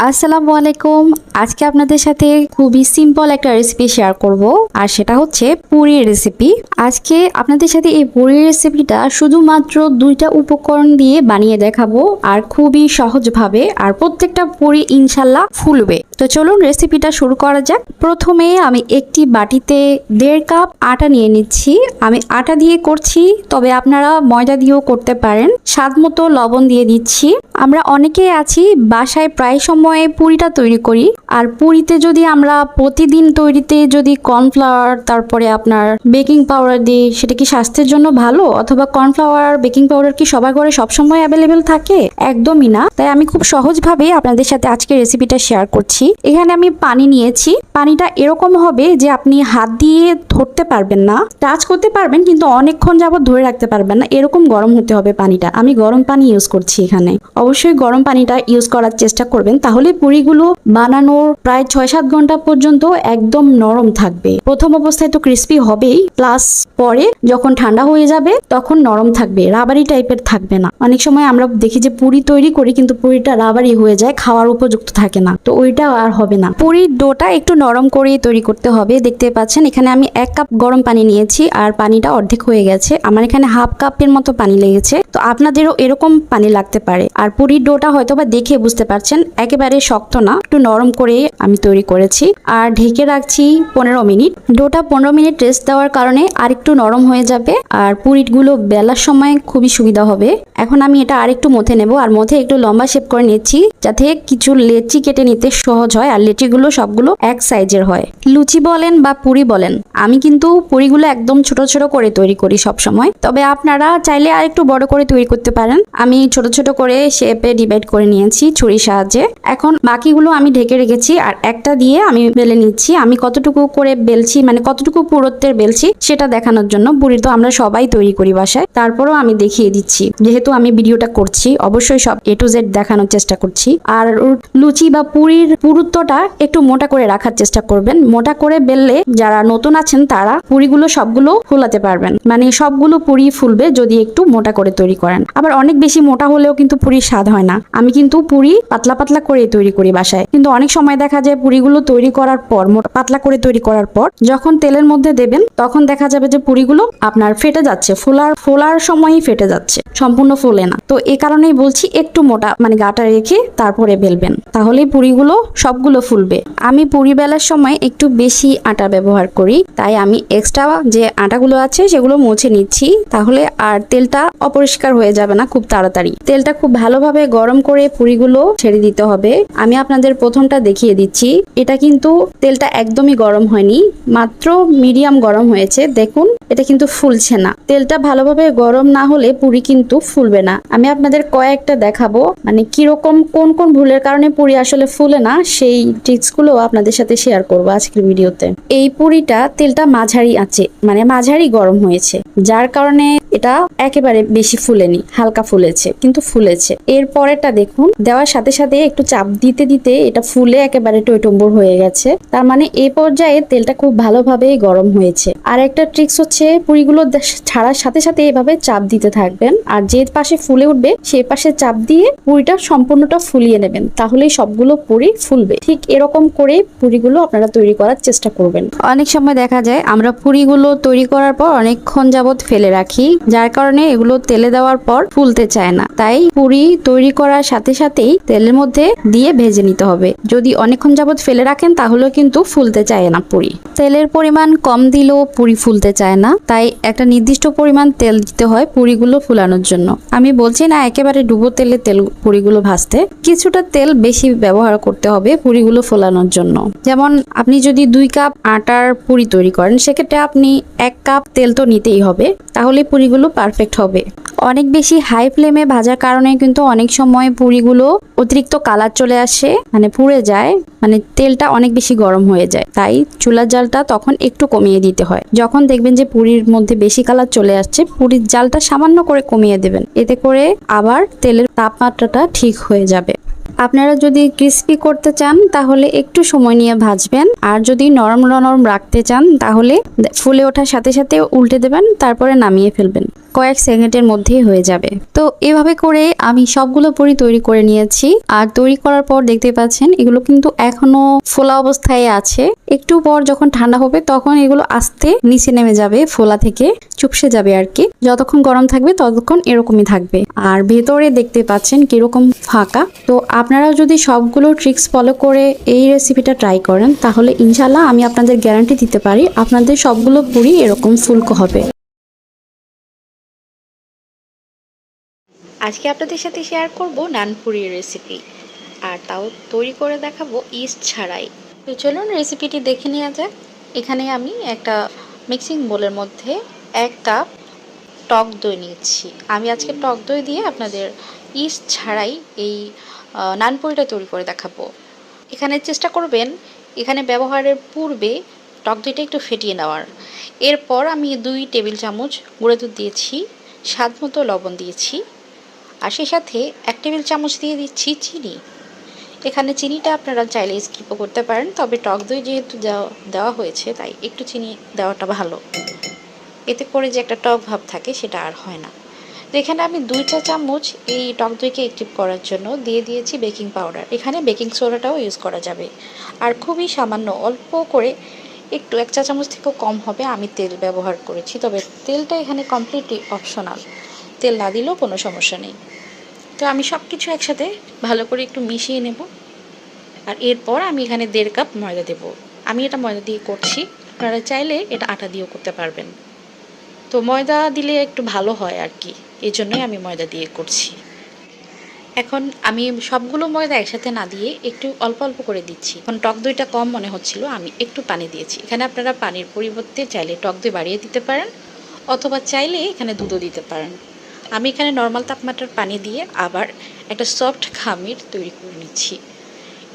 আসসালামু আলাইকুম। আজকে আপনাদের সাথে খুবই সিম্পল একটা রেসিপি শেয়ার করব, আর সেটা হচ্ছে পুরির রেসিপি। আজকে আপনাদের সাথে এই পুরির রেসিপিটা শুধুমাত্র দুইটা উপকরণ দিয়ে বানিয়ে দেখাবো, আর খুবই সহজভাবে, আর প্রত্যেকটা পুরি ইনশাল্লাহ ফুলবে। তো চলুন রেসিপিটা শুরু করা যাক। প্রথমে আমি একটি বাটিতে 1.5 কাপ আটা নিয়ে নিচ্ছি। আমি আটা দিয়ে করছি, তবে আপনারা ময়দা দিয়েও করতে পারেন। স্বাদ মতো লবণ দিয়ে দিচ্ছি। আমরা অনেকেই আছি বাসায় প্রায় সময়ে পুরিটা তৈরি করি, আর পুরিতে যদি আমরা প্রতিদিন তৈরিতে যদি কর্নফ্লাওয়ার তারপরে আপনার বেকিং পাউডার দিই, সেটা কি স্বাস্থ্যের জন্য ভালো? অথবা কর্নফ্লাওয়ার বেকিং পাউডার কি সবার ঘরে সবসময় অ্যাভেলেবেল থাকে? একদমই না। তাই আমি খুব সহজভাবে আপনাদের সাথে আজকে রেসিপিটা শেয়ার করছি। এখানে আমি পানি নিয়েছি। পানিটা এরকম হবে যে আপনি হাত দিয়ে ধরতে পারবেন না, টাচ করতে পারবেন কিন্তু অনেকক্ষণ যাবত ধরে রাখতে পারবেন না, এরকম গরম হতে হবে পানিটা। আমি গরম পানি ইউজ করছি এখানে। অবশ্যই গরম পানিটা ইউজ করার চেষ্টা করবেন, তাহলে পুরিগুলো বানানোর প্রায় 6-7 ঘন্টা পর্যন্ত একদম নরম থাকবে। প্রথম অবস্থায় তো ক্রিস্পি হবেই, প্লাস পরে যখন ঠান্ডা হয়ে যাবে তখন নরম থাকবে, রাবারি টাইপের থাকবে না। অনেক সময় আমরা দেখি যে পুরি তৈরি করি কিন্তু পুরিটা রাবারি হয়ে যায়, খাওয়ার উপযুক্ত থাকে না, তো ওইটা আর হবে না। পুরির ডোটা একটু নরম করে তৈরি করতে হবে। দেখতে পাচ্ছেন এখানে আমি 1 কাপ গরম পানি নিয়েছি, আর পানিটা অর্ধেক হয়ে গেছে। আমার এখানে হাফ কাপের মতো পানি লেগেছে, তো আপনাদেরও এরকম পানি লাগতে পারে। আর পুরির ডোটা হয়তো বা দেখে বুঝতে পারছেন একেবারে শক্ত না, একটু নরম করে আমি তৈরি করেছি। আর ঢেকে রাখছি 15 মিনিট। ডোটা 15 মিনিট রেস্ট দেওয়ার কারণে আর একটু নরম হয়ে যাবে, আর পুরিগুলো বেলার সময় খুবই সুবিধা হবে। এখন আমি এটা আর একটু মথে নেব, আর মথে একটু লম্বা শেপ করে নিচ্ছি যাতে কিছু লেচি কেটে নিতে সহজ হয়, আর লেচিগুলো সবগুলো এক সাইজের হয়। লুচি বলেন বা পুরি বলেন, আমি কিন্তু পুরিগুলো একদম ছোট ছোট করে তৈরি করি সব সময়, তবে আপনারা চাইলে আর একটু বড় করে তৈরি করতে পারেন। আমি ছোট ছোট করে শেপে ডিভাইড করে নিয়েছি ছুরির সাহায্যে। এখন বাকিগুলো আমি ঢেকে রেখেছি, আর একটা দিয়ে আমি বেলে নিচ্ছি। আমি কতটুকু করে বেলছি, মানে কতটুকু পুরুত্বের বেলছি সেটা দেখানোর জন্য। পুরি তো আমরা সবাই তৈরি করি বাসায়, তারপরেও আমি দেখিয়ে দিচ্ছি, যেহেতু আমি ভিডিওটা করছি অবশ্যই সব A to Z দেখানোর চেষ্টা করছি। আর লুচি বা পুরির পুরুত্বটা একটু মোটা করে রাখার চেষ্টা করবেন। মোটা করে বেললে যারা নতুন আছেন তারা পুরিগুলো সবগুলো ফুলাতে পারবেন, মানে সবগুলো পুরি ফুলবে যদি একটু মোটা করে তৈরি করেন। আবার অনেক বেশি মোটা হলেও কিন্তু পুরির স্বাদ হয় না। আমি কিন্তু পুরি পাতলা পাতলা করে তৈরি করি বাসায়, কিন্তু অনেক সময় দেখা যায় পুরিগুলো তৈরি করার পর পাতলা করে তৈরি করার পর যখন তেলের মধ্যে দেবেন তখন দেখা যাবে যে পুরিগুলো আপনার ফেটে যাচ্ছে, ফোলার সময়ই ফেটে যাচ্ছে, সম্পূর্ণ ফোলে না। তো এই কারণেই বলছি একটু মোটা মানে গাটা রেখে তারপরে বেলবেন, তাহলেই পুরিগুলো সবগুলো ফুলবে। আমি পুরি বেলার সময় একটু বেশি আটা ব্যবহার করি, তাই আমি এক্সট্রা যে আটাগুলো আছে সেগুলো মুছে নিচ্ছি, তাহলে আর তেলটা অপরিষ্কার হয়ে যাবে না খুব তাড়াতাড়ি। তেলটা খুব ভালোভাবে গরম করে পুরিগুলো ছেড়ে দিতে হবে। আমি আপনাদের প্রথমটা দেখিয়ে দিচ্ছি। এটা কিন্তু তেলটা একদমই গরম হয়নি, মাত্র মিডিয়াম গরম হয়েছে। দেখুন এটা কিন্তু ফুলছে না। তেলটা ভালোভাবে গরম না হলে পুরি কিন্তু ফুলবে না। আমি আপনাদের কয়েকটা দেখাবো, মানে কিরকম কোন কোন ভুলের কারণে পুরি আসলে ফুলে না, সেই ট্রিক্স গুলো আপনাদের সাথে শেয়ার করবো আজকের ভিডিওতে। এই পুরিটা তেলটা মাঝারি আছে, মানে মাঝারি গরম হয়েছে, যার কারণে এটা একেবারে বেশি ফুলেনি, হালকা ফুলেছে কিন্তু ফুলেছে। এর পরেরটা দেখুন, দেওয়ার সাথে সাথে একটু চাপ দিতে দিতে এটা ফুলে একেবারে টইটম্বুর হয়ে গেছে, তার মানে এই পর্যায়ে তেলটা খুব ভালোভাবেই গরম হয়েছে। আর একটা ট্রিক্স হচ্ছে পুরিগুলো ছাড়ার সাথে সাথে এভাবে চাপ দিতে থাকবেন, আর যে পাশে ফুলে উঠবে সেই পাশে চাপ দিয়ে পুরিটা সম্পূর্ণটা ফুলিয়ে নেবেন, তাহলেই সবগুলো পুরি ফুলবে। ঠিক এরকম করে পুরিগুলো আপনারা তৈরি করার চেষ্টা করবেন। অনেক সময় দেখা যায় আমরা পুরিগুলো তৈরি করার পর অনেকক্ষণ যাবত ফেলে রাখি, যার কারণে এগুলো তেলে দেওয়ার পর ফুলতে চায় না। তাই পুরি তৈরি করার সাথে সাথেই তেলের মধ্যে দিয়ে ভেজে নিতে হবে। যদি অনেকক্ষণ যাবত ফেলে রাখেন তাহলেও কিন্তু ফুলতে চায় না পুরি। তেলের পরিমাণ কম দিলেও পুরি ফুলতে চায় না, তাই একটা নির্দিষ্ট পরিমাণ তেল দিতে হয় পুরিগুলো ফুলানোর জন্য। আমি বলছি না একেবারে ডুবো তেলে পুরিগুলো ভাজতে, কিছুটা তেল বেশি ব্যবহার করতে হবে পুরিগুলো ফোলানোর জন্য। যেমন আপনি যদি 2 কাপ আটার পুরি তৈরি করেন, সেক্ষেত্রে আপনি 1 কাপ তেল তো নিতেই হবে, তাহলে পুরিগুলো পারফেক্ট হবে। অনেক বেশি হাই ফ্লেমে ভাজার কারণে কিন্তু অনেক সময় পুরিগুলো অতিরিক্ত কালার চলে আসে, মানে পুড়ে যায়, মানে তেলটা অনেক বেশি গরম হয়ে যায়। তাই চুলার জালটা তখন একটু কমিয়ে দিতে হয়। যখন দেখবেন যে পুরির মধ্যে বেশি কালার চলে আসছে, পুরির জালটা সামান্য করে কমিয়ে দেবেন, এতে করে আবার তেলের তাপমাত্রাটা ঠিক হয়ে যাবে। আপনারা যদি ক্রিস্পি করতে চান তাহলে একটু সময় নিয়ে ভাজবেন, আর যদি নরম নরম রাখতে চান তাহলে ফুলে ওঠার সাথে সাথে উল্টে দেবেন, তারপরে নামিয়ে ফেলবেন। কয়েক সেকেন্ডের মধ্যেই হয়ে যাবে। তো এভাবে করে আমি সবগুলো পুরি তৈরি করে নিয়েছি। আর তৈরি করার পর দেখতে পাচ্ছেন এগুলো কিন্তু এখনো ফোলা অবস্থায় আছে। একটু পর যখন ঠান্ডা হবে তখন এগুলো আস্তে নিচে নেমে যাবে, ফোলা থেকে চুপসে যাবে আর কি। যতক্ষণ গরম থাকবে ততক্ষণ এরকমই থাকবে। আর ভেতরে দেখতে পাচ্ছেন কিরকম ফাঁকা। তো আপনারা যদি সবগুলো ট্রিক্স ফলো করে এই রেসিপিটা ট্রাই করেন তাহলে ইনশাল্লাহ আমি আপনাদের গ্যারান্টি দিতে পারি আপনাদের সবগুলো পুরি এরকম ফুলকো হবে। আজকে আপনাদের সাথে শেয়ার করব নানপুরির রেসিপি, আর তাও তৈরি করে দেখাবো ইস্ট ছাড়াই। তো চলুন রেসিপিটি দেখে নেওয়া যাক। এখানে আমি একটা মিক্সিং বোলের মধ্যে 1 কাপ টক দই নিয়েছি। আমি আজকে টক দই দিয়ে আপনাদের ইস্ট ছাড়াই এই নানপুরিটা তৈরি করে দেখাবো। এখানে চেষ্টা করবেন এখানে ব্যবহারের পূর্বে টক দইটা একটু ফেটিয়ে নেওয়ার। এরপর আমি 2 টেবিল চামচ গুঁড়ো দুধ দিয়েছি, স্বাদ মতো লবণ দিয়েছি, আর সেই সাথে 1 টেবিল চামচ দিয়ে দিচ্ছি চিনি। এখানে চিনিটা আপনারা চাইলে স্কিপও করতে পারেন, তবে টক দই যেহেতু দেওয়া হয়েছে তাই একটু চিনি দেওয়াটা ভালো। এতে করে যে একটা টক ভাব থাকে সেটা আর হয় না। তো এখানে আমি 2 চা চামচ এই টক দইকে অ্যাক্টিভ করার জন্য দিয়ে দিয়েছি বেকিং পাউডার। এখানে বেকিং সোডাটাও ইউজ করা যাবে। আর খুবই সামান্য অল্প করে একটু 1 চা চামচ থেকেও কম হবে আমি তেল ব্যবহার করেছি, তবে তেলটা এখানে কমপ্লিটলি অপশনাল, তেল না দিলেও কোনো সমস্যা নেই। তো আমি সব কিছু একসাথে ভালো করে একটু মিশিয়ে নেব। আর এরপর আমি এখানে 1.5 কাপ ময়দা দেব। আমি এটা ময়দা দিয়ে করছি, আপনারা চাইলে এটা আটা দিয়েও করতে পারবেন। তো ময়দা দিলে একটু ভালো হয় আর কি, এই জন্যই আমি ময়দা দিয়ে করছি। এখন আমি সবগুলো ময়দা একসাথে না দিয়ে একটু অল্প অল্প করে দিচ্ছি। এখন টক দইটা কম মনে হচ্ছিল, আমি একটু পানি দিয়েছি। এখানে আপনারা পানির পরিবর্তে চাইলে টক দই বাড়িয়ে দিতে পারেন, অথবা চাইলে এখানে দুধও দিতে পারেন। আমি এখানে নর্মাল তাপমাত্রার পানি দিয়ে আবার একটা সফট খামির তৈরি করে নিচ্ছি।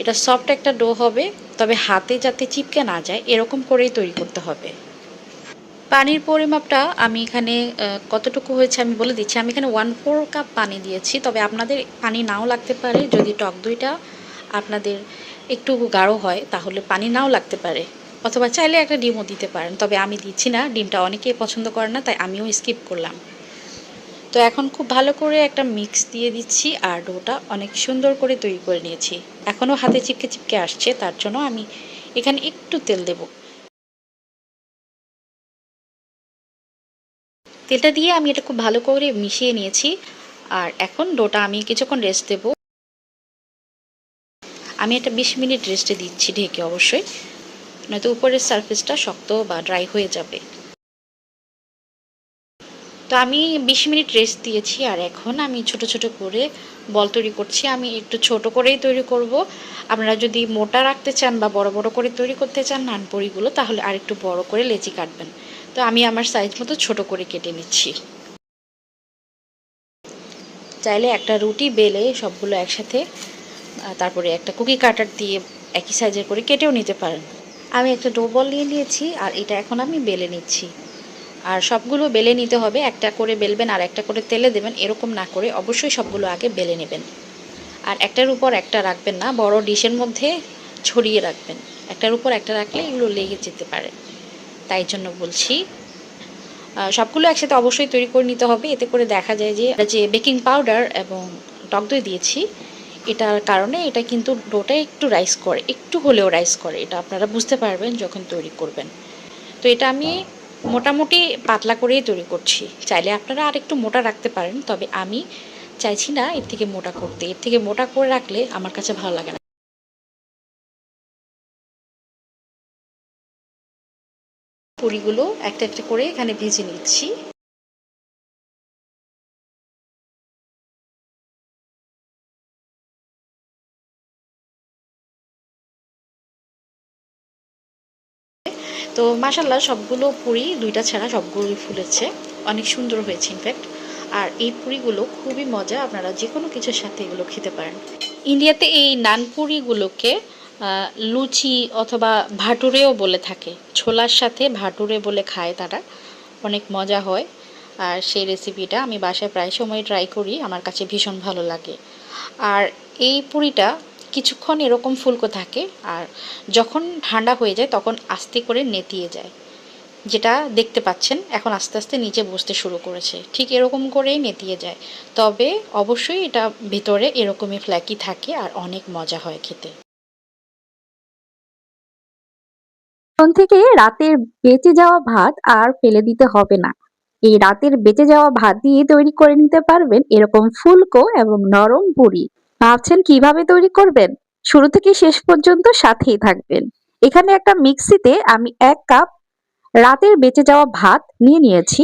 এটা সফট একটা ডো হবে, তবে হাতে যাতে চিপকে না যায় এরকম করেই তৈরি করতে হবে। পানির পরিমাপটা আমি এখানে কতটুকু হয়েছে আমি বলে দিচ্ছি। আমি এখানে 1/4 কাপ পানি দিয়েছি, তবে আপনাদের পানি নাও লাগতে পারে। যদি টক দইটা আপনাদের একটু গাঢ় হয় তাহলে পানি নাও লাগতে পারে, অথবা চাইলে একটা ডিমও দিতে পারেন, তবে আমি দিচ্ছি না। ডিমটা অনেকেই পছন্দ করে না, তাই আমিও স্কিপ করলাম। তো এখন খুব ভালো করে একটা মিক্স দিয়ে দিচ্ছি, আর ডোটা অনেক সুন্দর করে তৈরি করে নিয়েছি। এখনও হাতে চিপকে চিপকে আসছে, তার জন্য আমি এখানে একটু তেল দেব। তেলটা দিয়ে আমি এটা খুব ভালো করে মিশিয়ে নিয়েছি। আর এখন ডোটা আমি কিছুক্ষণ রেস্ট দেব। আমি এটা 20 মিনিট রেস্টে দিচ্ছি ঢেকে, অবশ্যই, নয়তো উপরের সারফেসটা শক্ত বা ড্রাই হয়ে যাবে। তো আমি 20 মিনিট রেস্ট দিয়েছি, আর এখন আমি ছোট ছোট করে বল তৈরি করছি। আমি একটু ছোট করেই তৈরি করব। আপনারা যদি মোটা রাখতে চান বা বড় বড় করে তৈরি করতে চান নানপুরিগুলো, তাহলে আর একটু বড় করে লেচি কাটবেন। তো আমি আমার সাইজ মতো ছোট করে কেটে নিচ্ছি। চাইলে একটা রুটি বেলে সবগুলো একসাথে, তারপরে একটা কুকি কাটার দিয়ে একই সাইজের করে কেটেও নিতে পারেন। আমি একটা ডো বল নিয়ে নিয়েছি, আর এটা এখন আমি বেলে নিচ্ছি। আর সবগুলো বেলে নিতে হবে, একটা করে বেলবেন আর একটা করে তেলে দেবেন, এরকম না করে অবশ্যই সবগুলো আগে বেলে নেবেন। আর একটার উপর একটা রাখবেন না, বড় ডিশের মধ্যে ছড়িয়ে রাখবেন। একটার উপর একটা রাখলে এগুলো লেগে যেতে পারে, তাই জন্য বলছি। সবগুলো একসাথে অবশ্যই তৈরি করে নিতে হবে। এতে করে দেখা যায় যে বেকিং পাউডার এবং টক দই দিয়েছি, এটার কারণে এটা কিন্তু ডোটা একটু রাইস করে, একটু হলেও রাইস করে। এটা আপনারা বুঝতে পারবেন যখন তৈরি করবেন। তো এটা আমি মোটামুটি পাতলা করেই তৈরি করছি। চাইলে আপনারা আর একটু মোটা রাখতে পারেন, তবে আমি চাইছি না এর থেকে মোটা করতে। এর থেকে মোটা করে রাখলে আমার কাছে ভালো লাগে না। পুরিগুলো একটা একটা করে এখানে ভেজে নিচ্ছি। তো মাশাল্লাহ সবগুলো পুরি, দুইটা ছাড়া সবগুলোই ফুলেছে, অনেক সুন্দর হয়েছে ইনফ্যাক্ট। আর এই পুরিগুলো খুবই মজা, আপনারা যে কোনো কিছুর সাথে এগুলো খেতে পারেন। ইন্ডিয়াতে এই নানপুরিগুলোকে লুচি অথবা ভাটুরেও বলে থাকে। ছোলার সাথে ভাটুরে বলে খায় তারা, অনেক মজা হয়। আর সেই রেসিপিটা আমি বাসায় প্রায় সময় ট্রাই করি, আমার কাছে ভীষণ ভালো লাগে। আর এই পুরিটা কিছুক্ষণ এরকম ফুলকো থাকে, আর যখন ঠান্ডা হয়ে যায় তখন আস্তে করে নেতিয়ে যায়। যেটা দেখতে পাচ্ছেন এখন আস্তে আস্তে নিচে বসতে শুরু করেছে, ঠিক এরকম করেই নেতিয়ে যায়। তবে অবশ্যই এটা ভিতরে এরকমই ফ্ল্যাকি থাকে আর অনেক মজা হয় খেতে। এখন থেকে রাতের বেঁচে যাওয়া ভাত আর ফেলে দিতে হবে না। এই রাতের বেঁচে যাওয়া ভাত দিয়ে তৈরি করে নিতে পারবেন এরকম ফুলকো এবং নরম পুরি। ভাবছেন কিভাবে তৈরি করবেন? শুরু থেকে শেষ পর্যন্ত সাথেই থাকবেন। এখানে একটা মিক্সিতে আমি 1 কাপ রাতের বেঁচে যাওয়া ভাত নিয়ে নিয়েছি।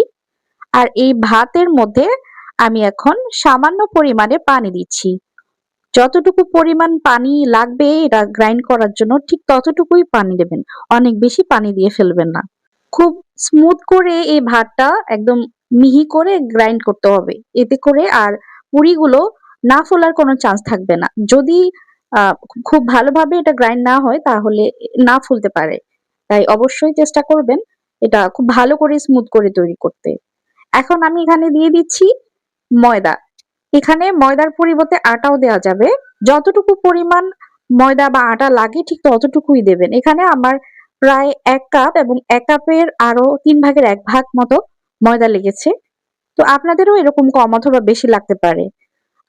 আর এই ভাতের মধ্যে আমি এখন সামান্য পরিমাণে পানি দিচ্ছি। যতটুকু পরিমাণ পানি লাগবে এটা গ্রাইন্ড করার জন্য ঠিক ততটুকুই পানি দেবেন। অনেক বেশি পানি দিয়ে ফেলবেন না। খুব স্মুথ করে এই ভাতটা একদম মিহি করে গ্রাইন্ড করতে হবে। এতে করে আর পুরিগুলো না ফোলার কোনো চান্স থাকবে না। যদি খুব ভালোভাবে এটা গ্রাইন্ড না হয় তাহলে না ফুলতে পারে। তাই অবশ্যই চেষ্টা করবেন এটা খুব ভালো করে স্মুথ করে তৈরি করতে। এখন আমি এখানে দিয়ে দিচ্ছি ময়দা। এখানে ময়দার পরিবর্তে আটাও দেওয়া যাবে। যতটুকু পরিমাণ ময়দা বা আটা লাগে ঠিক ততটুকুই দেবেন। এখানে আমার প্রায় 1 কাপ এবং 1 কাপের আরো 3 ভাগের 1 ভাগ মতো ময়দা লেগেছে। তো আপনাদেরও এরকম কম অথবা বেশি লাগতে পারে।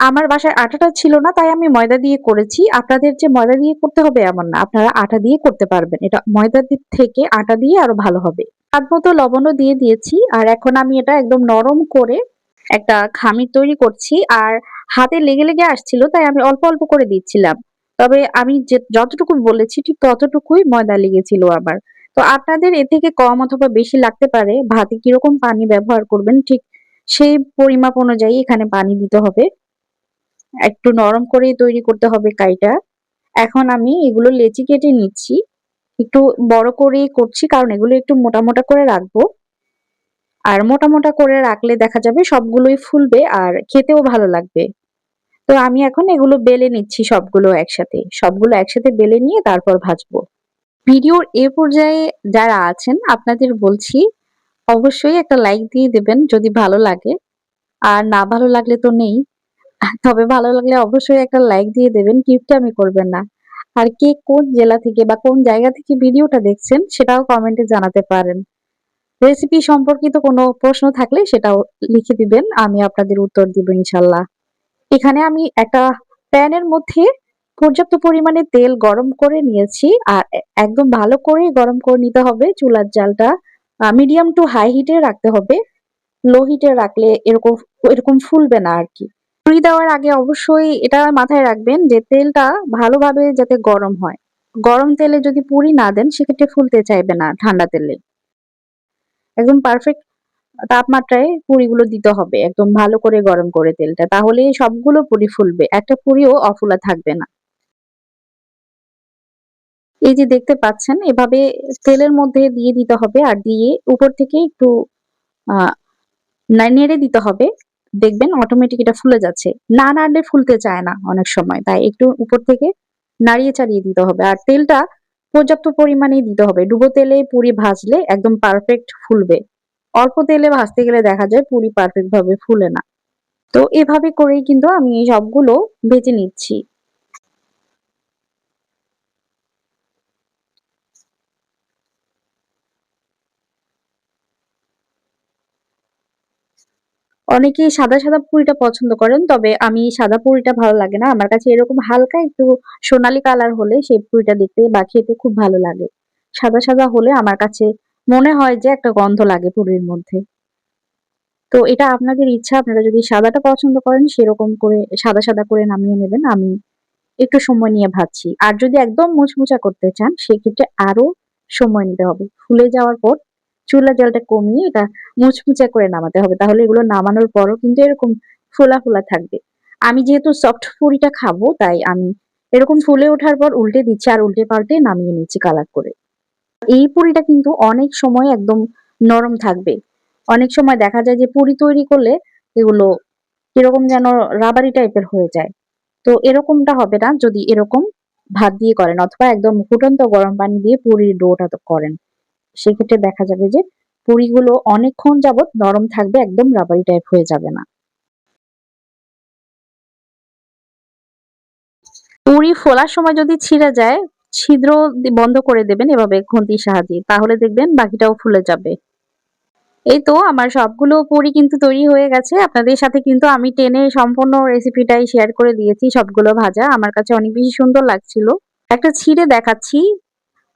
আমার বাসায় আটাটা ছিল না তাই আমি ময়দা দিয়ে করেছি। আপনাদের যে ময়দা দিয়ে করতে হবে এমন না। আপনারা আটা দিয়ে করতে পারবেন। এটা ময়দার দিক থেকে আটা দিয়ে আরো ভালো হবে। স্বাদ মতো লবণও দিয়ে দিয়েছি। আর এখন আমি এটা একদম নরম করে একটা খামির তৈরি করছি। আর হাতে লেগে লেগে আসছিল তাই আমি অল্প অল্প করে দিচ্ছিলাম। তবে আমি যে যতটুকু বলেছি ঠিক ততটুকুই ময়দা লেগেছিল আমার। তো আপনাদের এর থেকে কম অথবা বেশি লাগতে পারে। ভাতে কিরকম পানি ব্যবহার করবেন ঠিক সেই পরিমাপ অনুযায়ী এখানে পানি দিতে হবে। একটু নরম করেই তৈরি করতে হবে কাইটা। এখন আমি এগুলো লেচি কেটে নিচ্ছি। একটু বড় করেই করছি কারণ এগুলো একটু মোটা মোটা করে রাখবো। আর মোটা মোটা করে রাখলে দেখা যাবে সবগুলোই ফুলবে আর খেতেও ভালো লাগবে। তো আমি এখন এগুলো বেলে নিচ্ছি সবগুলো একসাথে। সবগুলো একসাথে বেলে নিয়ে তারপর ভাজবো। ভিডিওর এ পর্যায়ে যারা আছেন আপনাদের বলছি অবশ্যই একটা লাইক দিয়ে দেবেন যদি ভালো লাগে। আর না ভালো লাগলে তো নেই। তবে ভালো লাগলে অবশ্যই একটা লাইক দিয়ে দেবেন, কিপটামি করবেন না। আর কে কোন জেলা থেকে বা কোন জায়গা থেকে ভিডিওটা দেখছেন সেটাও কমেন্টে জানাতে পারেন। রেসিপি সম্পর্কিত কোনো প্রশ্ন থাকলে সেটাও লিখে দিবেন, আমি আপনাদের উত্তর দিব ইনশাল্লাহ। এখানে আমি একটা প্যানের মধ্যে পর্যাপ্ত পরিমাণে তেল গরম করে নিয়েছি। আর একদম ভালো করে গরম করে নিতে হবে। চুলার জালটা মিডিয়াম টু হাই হিটে রাখতে হবে। লো হিটে রাখলে এরকম এরকম ফুলবে না আর কি। পুরি দেওয়ার আগে অবশ্যই এটা মাথায় রাখবেন যে তেলটা ভালোভাবে যাতে গরম হয়। গরম তেলে যদি পুরি না দেন সেক্ষেত্রে ফুলতে চাইবে না ঠান্ডা তেলে। একদম পারফেক্ট তাপমাত্রায় পুরিগুলো দিতে হবে। একদম ভালো করে গরম করে তেলটা। তাহলে সবগুলো পুরি ফুলবে। একটা পুরিও অফুলা থাকবে না। এই যে দেখতে পাচ্ছেন এভাবে তেলের মধ্যে দিয়ে দিতে হবে আর দিয়ে উপর থেকে একটু আ নেড়ে দিতে হবে। দেখবেন অটোমেটিক এটা ফুলে যাচ্ছে। না নাড়লে ফুলতে চায় না অনেক সময়। তাই একটু উপর থেকে নাড়িয়ে চাড়িয়ে দিতে হবে। আর তেলটা পর্যাপ্ত পরিমাণেই দিতে হবে। ডুবো তেলে পুরি ভাজলে একদম পারফেক্ট ফুলবে। অল্প তেলে ভাজতে গেলে দেখা যায় পুরি পারফেক্ট ভাবে ফুলে না। তো এভাবে করেই কিন্তু আমি এই সবগুলো ভেজে নিচ্ছি। অনেকেই সাদা, সাদা পুরিটা পছন্দ করেন। তবে আমি সাদা পুরিটা ভালো লাগে না। আমার কাছে এরকম হালকা একটু সোনালী কালার হলে সেই পুরিটা দেখতে বা খেতে খুব ভালো লাগে। সাদা, সাদা হলে আমার কাছে মনে হয় যে একটা গন্ধ লাগে পুরির মধ্যে। তো এটা আপনাদের ইচ্ছা। আপনারা যদি সাদাটা পছন্দ করেন সেরকম করে সাদা, সাদা করে নামিয়ে নেবেন। আমি একটু সময় নিয়ে ভাজছি। আর যদি একদম মুচমুচা করতে চান সেক্ষেত্রে আরো সময় নিতে হবে। ফুলে যাওয়ার পর চুলার জালটা কমিয়ে এটা মুচমুচা করে নামাতে হবে। তাহলে এগুলো নামানোর পরও কিন্তু এরকম ফোলা, ফোলা থাকবে। আমি যেহেতু সফট পুরিটা খাবো তাই আমি এরকম ফুলে ওঠার পর উল্টে দিচ্ছি আর উল্টে পাল্টে নামিয়ে নিচ্ছি কালার করে। এই পুরিটা কিন্তু অনেক সময় একদম নরম থাকবে। অনেক সময় দেখা যায় যে পুরি তৈরি করলে এগুলো কিরকম যেন রাবারি টাইপের হয়ে যায়। তো এরকমটা হবে না যদি এরকম ভাত দিয়ে করেন অথবা একদম ফুটন্ত গরম পানি দিয়ে পুরির ডোটা তো করেন। সেক্ষেত্রে দেখা যাবে যে পুরিগুলো অনেকক্ষণ যাবত নরম থাকবে, একদম রাবারি টাইপ হয়ে যাবে না। পুরি ফোলার সময় যদি ছিঁড়ে যায় ছিদ্র বন্ধ করে দেবেন এভাবে খুন্তির সাহায্যে, তাহলে দেখবেন বাকিটাও ফুলে যাবে। এই তো আমার সবগুলো পুরি কিন্তু তৈরি হয়ে গেছে। আপনাদের সাথে কিন্তু আমি টেনে সম্পূর্ণ রেসিপিটাই শেয়ার করে দিয়েছি, সবগুলো ভাজা। আমার কাছে অনেক বেশি সুন্দর লাগছিল। একটা ছিঁড়ে দেখাচ্ছি।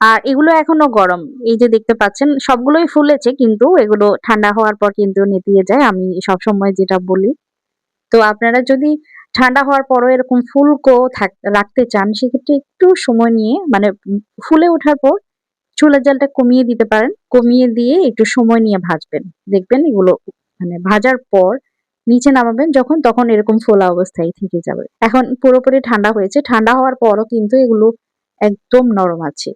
আর এগুলো এখনো গরম। এই যে দেখতে পাচ্ছেন সবগুলোই ফুলেছে, কিন্তু এগুলো ঠান্ডা হওয়ার পর কিন্তু নেতিয়ে যায়। আমি সবসময় যেটা বলি। তো আপনারা যদি ঠান্ডা হওয়ার পরও এরকম ফুলকো রাখতে চান, সেক্ষেত্রে একটু সময় নিয়ে মানে ফুলে ওঠার পর চুলার জালটা কমিয়ে দিতে পারেন। কমিয়ে দিয়ে একটু সময় নিয়ে ভাজবেন। দেখবেন এগুলো মানে ভাজার পর নিচে নামাবেন যখন, তখন এরকম ফোলা অবস্থায় থেকে যাবে। এখন পুরোপুরি ঠান্ডা হয়েছে। ঠান্ডা হওয়ার পরও কিন্তু এগুলো একদম নরম আছে।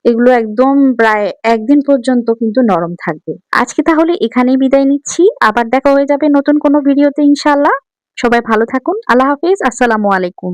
এগুলো একদম প্রায় ১ দিন পর্যন্ত কিন্তু নরম থাকবে। আজকে তাহলে এখানেই বিদায় নিচ্ছি। আবার দেখা হয়ে যাবে নতুন কোনো ভিডিওতে ইনশাআল্লাহ। সবাই ভালো থাকুন। আল্লাহ হাফেজ। আসসালামু আলাইকুম।